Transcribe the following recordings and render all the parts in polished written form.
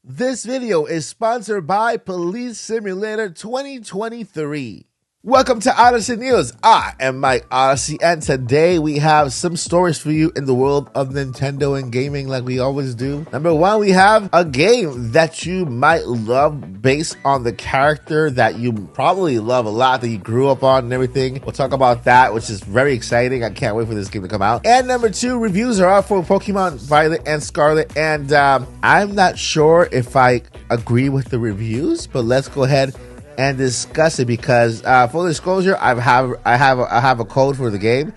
This video is sponsored by Police Simulator 2023. Welcome to Odyssey News. I am Mike Odyssey, and today we have some stories for you in the world of Nintendo and gaming like we always do. Number one, we have a game that you might love based on the character that you probably love a lot, that you grew up on and everything. We'll talk about that, which is very exciting. I can't wait for this game to come out. And number two, reviews are out for Pokemon Violet and Scarlet, and I'm not sure if I agree with the reviews, but let's go ahead and discuss it because full disclosure, I have a code for the game.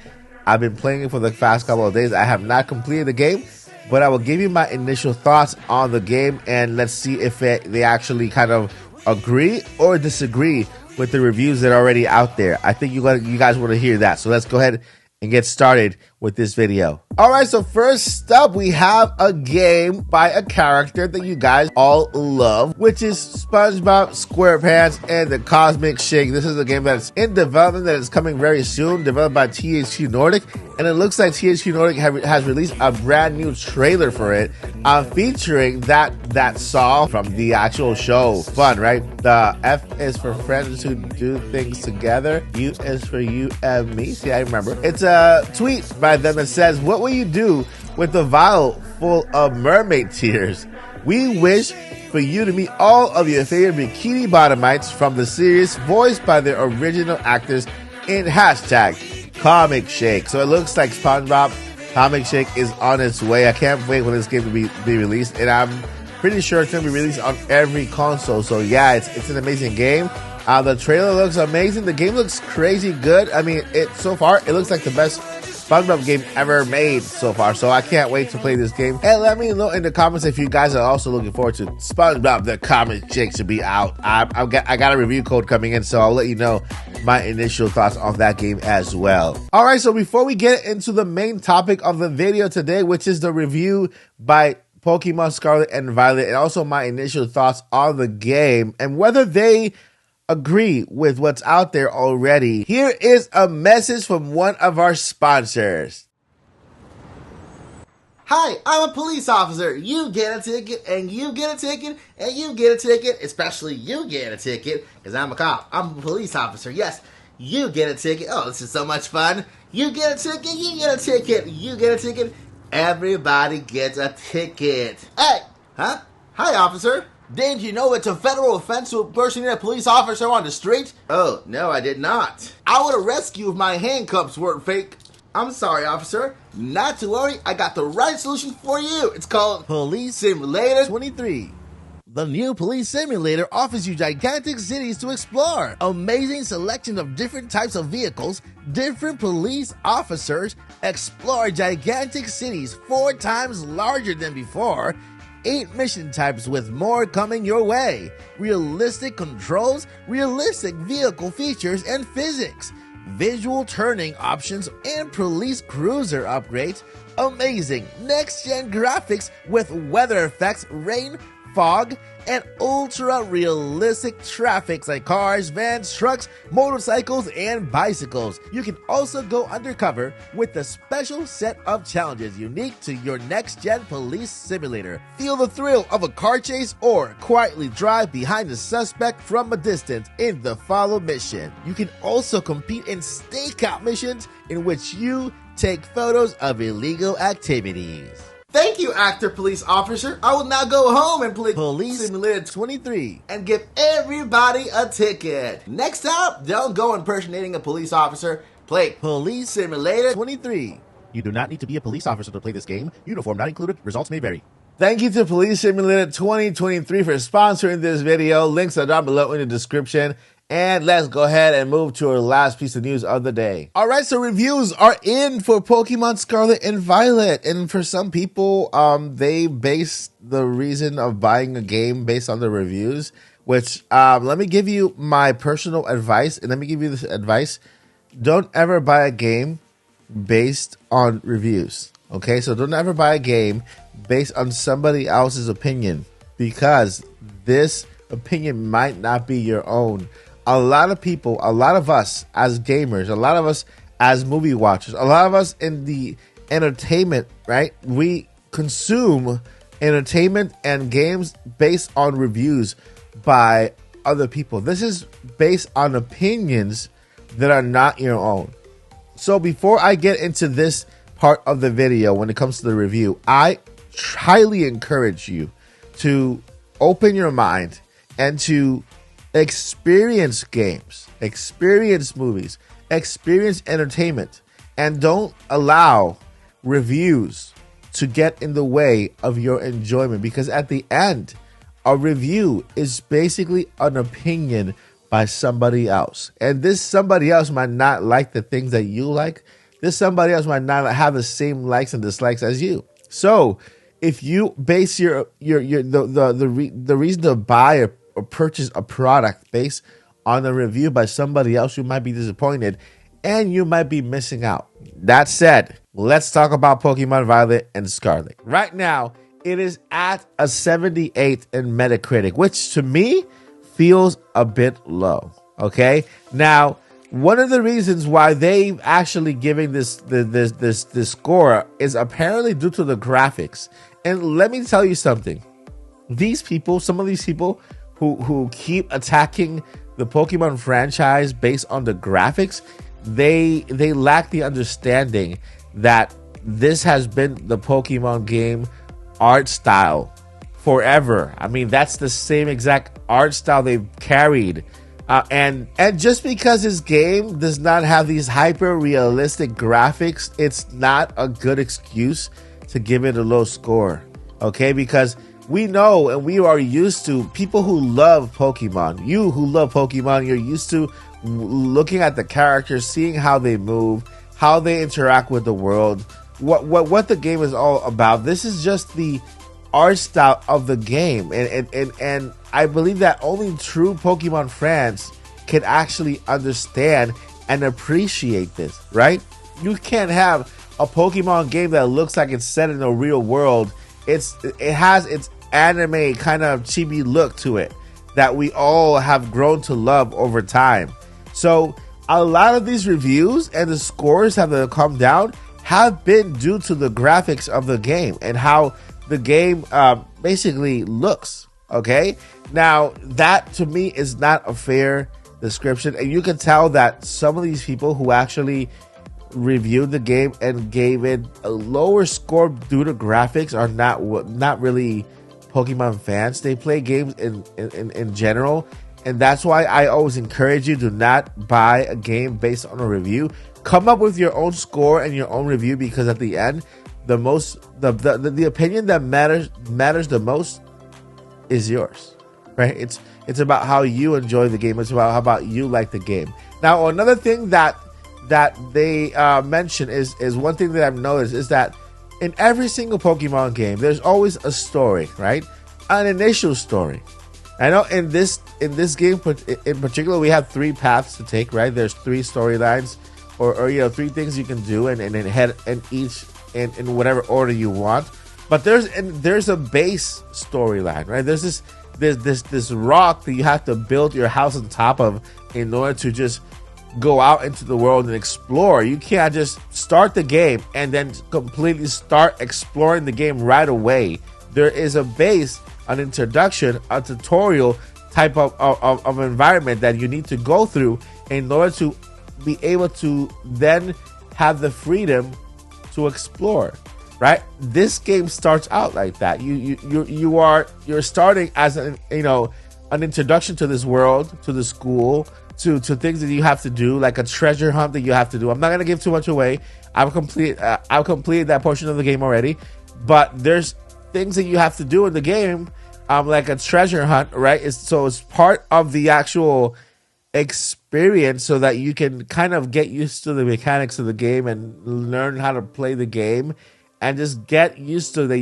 I've been playing it for the past couple of days. I have not completed the game, but I will give you my initial thoughts on the game, and let's see if they actually kind of agree or disagree with the reviews that are already out there. I think you guys want to hear that, so let's go ahead and get started with this video. All right, so first up, we have a game by a character that you guys all love, which is SpongeBob SquarePants and the Cosmic Shake. This is a game that's in development, that is coming very soon, developed by THQ Nordic, and it looks like THQ Nordic has released a brand new trailer for it, featuring that song from the actual show. Fun, right? The F is for friends who do things together. U is for you and me. See, I remember. It's a tweet by them that says, "What will you do with a vial full of mermaid tears? We wish for you to meet all of your favorite bikini bottomites from the series, voiced by their original actors in hashtag Comic Shake." So it looks like SpongeBob Comic Shake is on its way. I can't wait for this game to be released, and I'm pretty sure it's going to be released on every console. So yeah, it's an amazing game. The trailer looks amazing. The game looks crazy good. I mean, so far, it looks like the best SpongeBob game ever made so far. So I can't wait to play this game. And let me know in the comments if you guys are also looking forward to SpongeBob the Comic Shake to be out. I got a review code coming in, so I'll let you know my initial thoughts on that game as well. All right, so before we get into the main topic of the video today, which is the review by Pokemon Scarlet and Violet, and also my initial thoughts on the game and whether they agree with what's out there already, here is a message from one of our sponsors. Hi, I'm a police officer. You get a ticket, and you get a ticket, and you get a ticket. Especially you get a ticket, because I'm a cop. I'm a police officer. Yes, you get a ticket. Oh, this is so much fun. You get a ticket, you get a ticket, you get a ticket. Everybody gets a ticket. Hey, huh? Hi, officer. Did you know it's a federal offense to impersonate a police officer on the street? Oh, no, I did not. I would arrest you if my handcuffs weren't fake. I'm sorry, officer. Not to worry, I got the right solution for you. It's called Police Simulator 23. The new Police Simulator offers you gigantic cities to explore, amazing selection of different types of vehicles, different police officers, explore gigantic cities 4 times larger than before, 8 mission types with more coming your way, realistic controls, realistic vehicle features and physics, visual turning options and police cruiser upgrades, amazing next-gen graphics with weather effects, rain, fog, and ultra-realistic traffic like cars, vans, trucks, motorcycles, and bicycles. You can also go undercover with a special set of challenges unique to your next-gen police simulator. Feel the thrill of a car chase or quietly drive behind the suspect from a distance in the follow mission. You can also compete in stakeout missions in which you take photos of illegal activities. Thank you, actor police officer. I will now go home and play Police Simulator 23 and give everybody a ticket. Next up, don't go impersonating a police officer. Play Police Simulator 23. You do not need to be a police officer to play this game. Uniform not included. Results may vary. Thank you to Police Simulator 2023 for sponsoring this video. Links are down below in the description. And let's go ahead and move to our last piece of news of the day. All right, so reviews are in for Pokemon Scarlet and Violet. And for some people, they base the reason of buying a game based on the reviews, which let me give you my personal advice. And let me give you this advice. Don't ever buy a game based on reviews. Okay, so don't ever buy a game based on somebody else's opinion, because this opinion might not be your own. A lot of people, a lot of us as gamers, a lot of us as movie watchers, a lot of us in the entertainment, right? We consume entertainment and games based on reviews by other people. This is based on opinions that are not your own. So before I get into this part of the video, when it comes to the review, I highly encourage you to open your mind and to experience games, experience movies, experience entertainment, and don't allow reviews to get in the way of your enjoyment, because at the end, a review is basically an opinion by somebody else, and this somebody else might not like the things that you like. This somebody else might not have the same likes and dislikes as you. So if you base the reason to buy or purchase a product based on a review by somebody else, you might be disappointed and you might be missing out. That said, let's talk about Pokemon Violet and Scarlet. Right now, it is at a 78 in Metacritic, which to me feels a bit low. Okay, now one of the reasons why they've actually giving this score is apparently due to the graphics. And let me tell you something: these people, some of these people who keep attacking the Pokemon franchise based on the graphics, they lack the understanding that this has been the Pokemon game art style forever. I mean, that's the same exact art style they've carried. And just because this game does not have these hyper realistic graphics, it's not a good excuse to give it a low score. Okay, because we know and we are used to people who love Pokemon. You who love Pokemon, you're used to looking at the characters, seeing how they move, how they interact with the world, what the game is all about. This is just the art style of the game, and I believe that only true Pokemon fans can actually understand and appreciate this, right? You can't have a Pokemon game that looks like it's set in a real world. It has its anime kind of chibi look to it that we all have grown to love over time. So a lot of these reviews and the scores have come down have been due to the graphics of the game and how the game basically looks. Okay, now that to me is not a fair description, and you can tell that some of these people who actually reviewed the game and gave it a lower score due to graphics are not really Pokemon fans. They play games in general, and that's why I always encourage you to not buy a game based on a review. Come up with your own score and your own review, because at the end, the opinion that matters the most is yours, right? It's about how you enjoy the game. It's about how about you like the game. Now, another thing that they mention is one thing that I've noticed is that in every single Pokemon game, there's always a story, right? An initial story. I know in this game in particular, we have 3 paths to take, right? There's 3 storylines, or 3 things you can do, and head in each in whatever order you want. But there's a base storyline, right? There's this rock that you have to build your house on top of in order to just go out into the world and explore. You can't just start the game and then completely start exploring the game right away. There is a base, an introduction, a tutorial type of environment that you need to go through in order to be able to then have the freedom to explore. Right, this game starts out like that. You're starting as an introduction to this world, to the school, to things that you have to do, like a treasure hunt that you have to do. I'm not gonna give too much away. I've completed that portion of the game already, but there's things that you have to do in the game, like a treasure hunt, right? It's part of the actual experience, so that you can kind of get used to the mechanics of the game and learn how to play the game. And just get used to that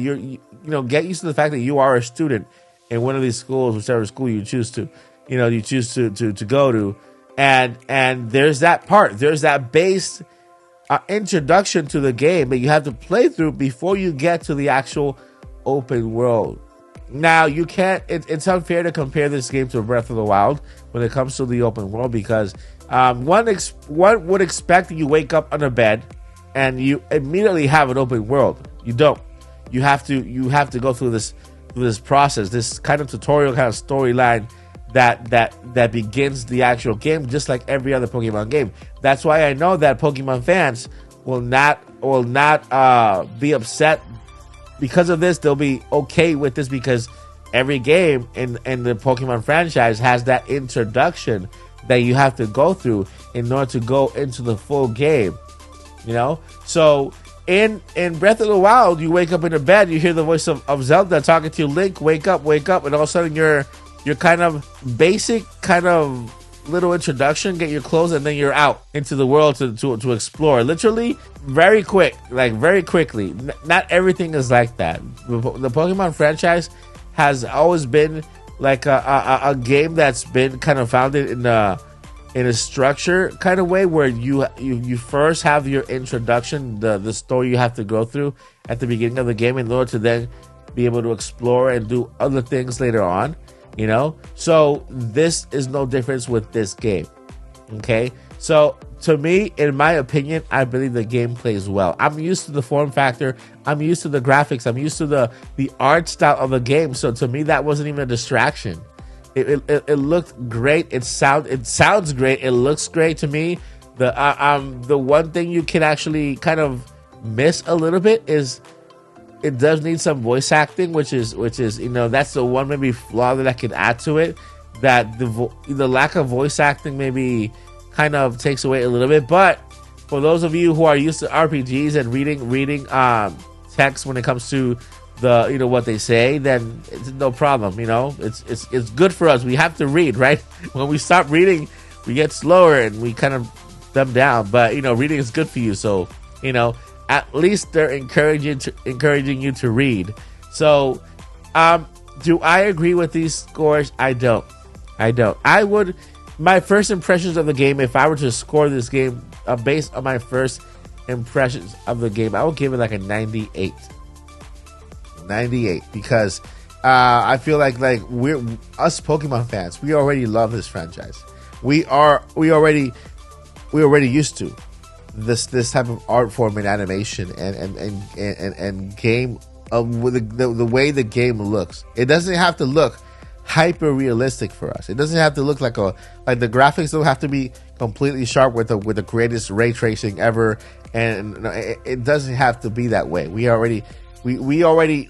get used to the fact that you are a student in one of these schools, whichever school you choose to, to go to, and there's that part, there's that base introduction to the game that you have to play through before you get to the actual open world. Now you can't. It's unfair to compare this game to Breath of the Wild when it comes to the open world, because one would expect that you wake up on a bed and you immediately have an open world. You don't. you have to go through this process, this kind of tutorial, kind of storyline that begins the actual game, just like every other Pokemon game. That's why I know that Pokemon fans will not be upset because of this. They'll be okay with this because every game in the Pokemon franchise has that introduction that you have to go through in order to go into the full game. You know, so in Breath of the Wild, you wake up in a bed, you hear the voice of Zelda talking to you, Link, wake up, and all of a sudden you're kind of basic, kind of little introduction, get your clothes, and then you're out into the world to explore. Literally, very quick, like very quickly. Not everything is like that. The Pokemon franchise has always been like a game that's been kind of founded in a structure kind of way, where you first have your introduction, the story you have to go through at the beginning of the game in order to then be able to explore and do other things later on. You know, so this is no difference with this game. Okay, so to me, in my opinion, I believe the game plays well. I'm used to the form factor, I'm used to the graphics, I'm used to the art style of the game. So to me, that wasn't even a distraction. It looked great. It sounds great. It looks great to me. The one thing you can actually kind of miss a little bit is it does need some voice acting, which is you know, that's the one maybe flaw that I could add to it. That the lack of voice acting maybe kind of takes away a little bit. But for those of you who are used to RPGs and reading text when it comes to the, you know, what they say, then it's no problem. You know, it's good for us. We have to read, right? When we stop reading, we get slower and we kind of dumb down. But you know, reading is good for you. So you know, at least they're encouraging you to read. So, do I agree with these scores? I don't. I would. My first impressions of the game, if I were to score this game based on my first impressions of the game, I would give it like a 98. 98, because I feel like we're us Pokemon fans. We already love this franchise. We already used to this type of art form and animation and game with the way the game looks. It doesn't have to look hyper realistic for us. It doesn't have to look like the graphics don't have to be completely sharp with the greatest ray tracing ever, and it doesn't have to be that way. We already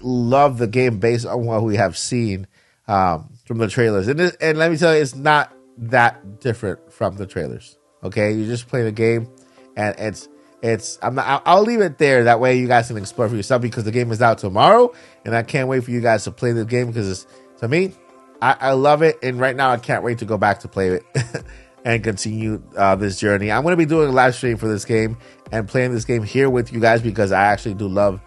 love the game based on what we have seen from the trailers, and let me tell you, it's not that different from the trailers. Okay, you just play the game, and I'll leave it there. That way you guys can explore for yourself, because the game is out tomorrow, and I can't wait for you guys to play the game, because to me, I love it, and right now I can't wait to go back to play it and continue this journey. I'm going to be doing a live stream for this game and playing this game here with you guys, because I actually do love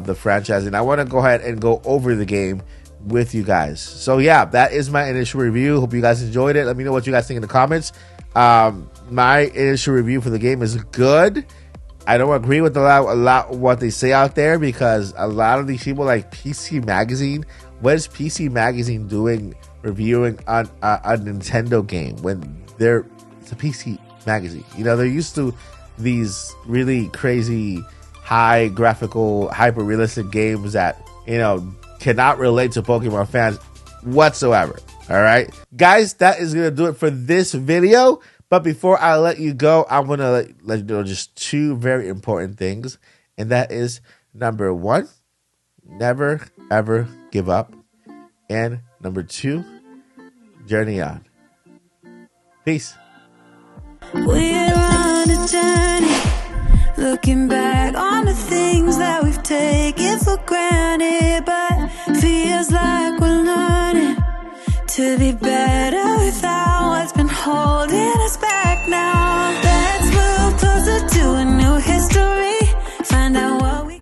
the franchise, and I want to go ahead and go over the game with you guys. So yeah, that is my initial review. Hope you guys enjoyed it. Let me know what you guys think in the comments. My initial review for the game is good. I don't agree with a lot of what they say out there, because a lot of these people, like PC Magazine, what is PC Magazine doing reviewing on a Nintendo game when it's a PC Magazine? You know, they're used to these really crazy, high graphical, hyper realistic games that, you know, cannot relate to Pokemon fans whatsoever. All right, guys, that is gonna do it for this video. But before I let you go, I'm gonna let you know just two very important things, and that is, number one, never ever give up, and number two, journey on. Peace. We're on a journey, looking back on the things that we've taken for granted, but feels like we're learning to be better.